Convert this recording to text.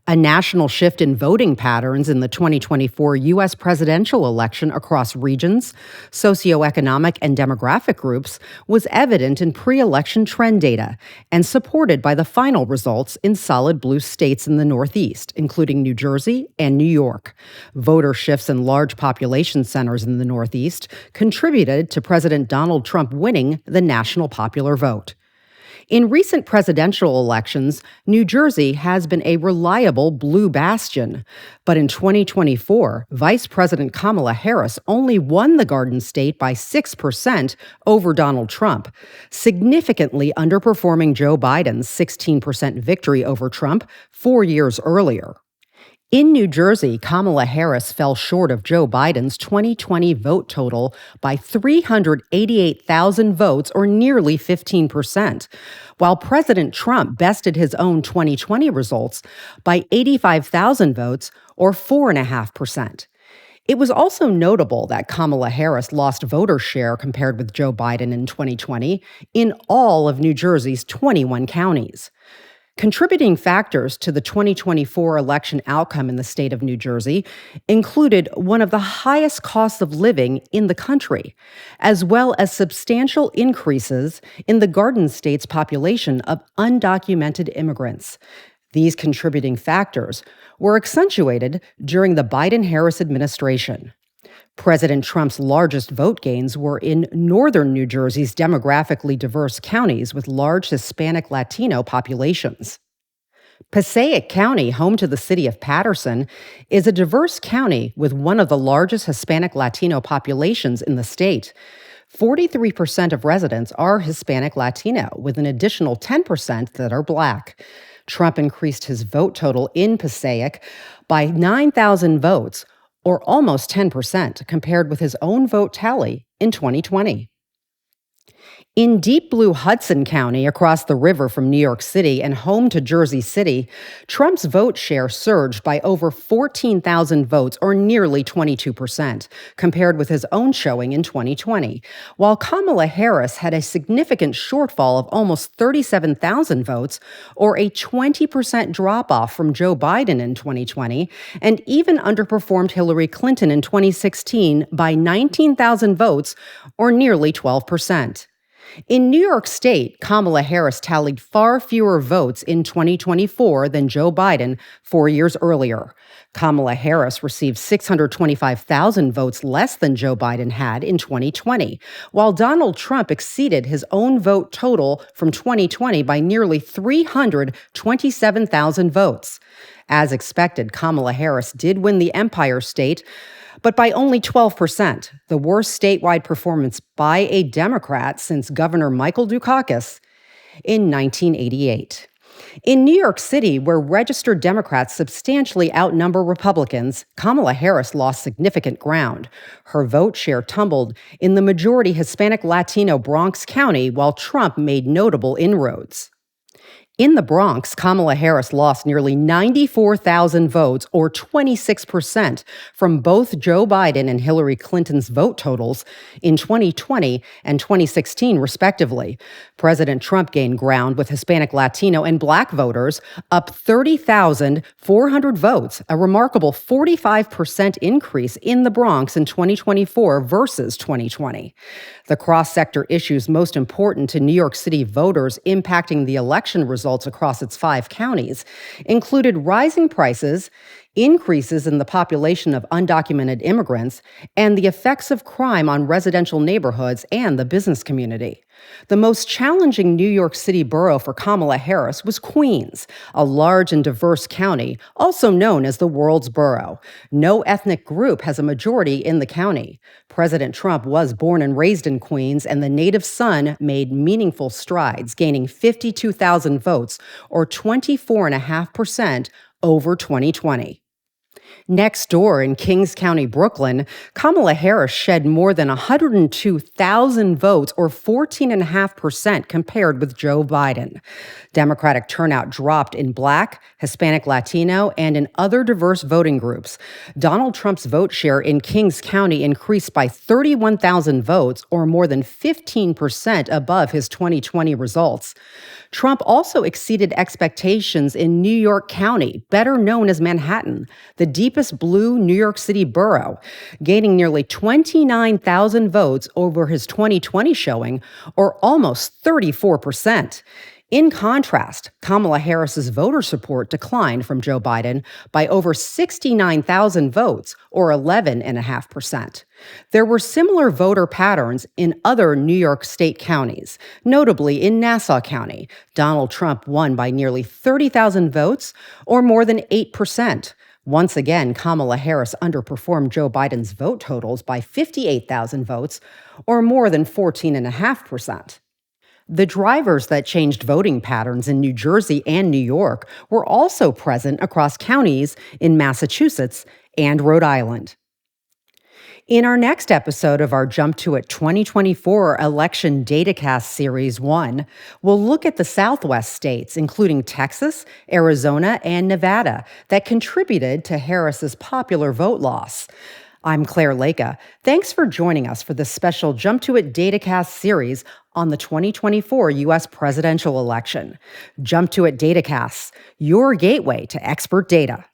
A national shift in voting patterns in the 2024 U.S. presidential election across regions, socioeconomic, and demographic groups was evident in pre election trend data and supported by the final results in solid blue states in the Northeast, including New Jersey and New York. Voter shifts in large population centers in the Northeast contributed to President Donald Trump winning the national popular vote. In recent presidential elections, New Jersey has been a reliable blue bastion. But in 2024, Vice President Kamala Harris only won the Garden State by 6% over Donald Trump, significantly underperforming Joe Biden's 16% victory over Trump 4 years earlier. In New Jersey, Kamala Harris fell short of Joe Biden's 2020 vote total by 388,000 votes, or nearly 15%, while President Trump bested his own 2020 results by 85,000 votes, or 4.5%. It was also notable that Kamala Harris lost voter share compared with Joe Biden in 2020 in all of New Jersey's 21 counties. Contributing factors to the 2024 election outcome in the state of New Jersey included one of the highest costs of living in the country, as well as substantial increases in the Garden State's population of undocumented immigrants. These contributing factors were accentuated during the Biden-Harris administration. President Trump's largest vote gains were in northern New Jersey's demographically diverse counties with large Hispanic Latino populations. Passaic County, home to the city of Paterson, is a diverse county with one of the largest Hispanic Latino populations in the state. 43% of residents are Hispanic Latino, with an additional 10% that are Black. Trump increased his vote total in Passaic by 9,000 votes, or almost 10%, compared with his own vote tally in 2020. In deep blue Hudson County, across the river from New York City and home to Jersey City, Trump's vote share surged by over 14,000 votes, or nearly 22%, compared with his own showing in 2020, while Kamala Harris had a significant shortfall of almost 37,000 votes, or a 20% drop-off from Joe Biden in 2020, and even underperformed Hillary Clinton in 2016 by 19,000 votes, or nearly 12%. In New York State, Kamala Harris tallied far fewer votes in 2024 than Joe Biden 4 years earlier. Kamala Harris received 625,000 votes less than Joe Biden had in 2020, while Donald Trump exceeded his own vote total from 2020 by nearly 327,000 votes. As expected, Kamala Harris did win the Empire State, but by only 12%, the worst statewide performance by a Democrat since Governor Michael Dukakis in 1988. In New York City, where registered Democrats substantially outnumber Republicans, Kamala Harris lost significant ground. Her vote share tumbled in the majority Hispanic Latino Bronx County, while Trump made notable inroads. In the Bronx, Kamala Harris lost nearly 94,000 votes, or 26%, from both Joe Biden and Hillary Clinton's vote totals in 2020 and 2016, respectively. President Trump gained ground with Hispanic, Latino, and Black voters, up 30,400 votes, a remarkable 45% increase in the Bronx in 2024 versus 2020. The cross-sector issues most important to New York City voters impacting the election results across its 5 counties included rising prices, increases in the population of undocumented immigrants, and the effects of crime on residential neighborhoods and the business community. The most challenging New York City borough for Kamala Harris was Queens, a large and diverse county, also known as the world's borough. No ethnic group has a majority in the county. President Trump was born and raised in Queens, and the native son made meaningful strides, gaining 52,000 votes, or 24.5% over 2020. Next door in Kings County, Brooklyn, Kamala Harris shed more than 102,000 votes, or 14.5%, compared with Joe Biden. Democratic turnout dropped in Black, Hispanic, Latino, and in other diverse voting groups. Donald Trump's vote share in Kings County increased by 31,000 votes, or more than 15% above his 2020 results. Trump also exceeded expectations in New York County, better known as Manhattan, the deepest blue New York City borough, gaining nearly 29,000 votes over his 2020 showing, or almost 34%. In contrast, Kamala Harris's voter support declined from Joe Biden by over 69,000 votes, or 11.5%. There were similar voter patterns in other New York State counties. Notably, in Nassau County, Donald Trump won by nearly 30,000 votes, or more than 8%. Once again, Kamala Harris underperformed Joe Biden's vote totals by 58,000 votes, or more than 14.5%. The drivers that changed voting patterns in New Jersey and New York were also present across counties in Massachusetts and Rhode Island. In our next episode of our Jumptuit 2024 Election Datacast Series 1, we'll look at the Southwest states, including Texas, Arizona, and Nevada, that contributed to Harris's popular vote loss. I'm Claire Leka. Thanks for joining us for this special Jumptuit Datacast series on the 2024 U.S. presidential election. Jumptuit Datacasts, your gateway to expert data.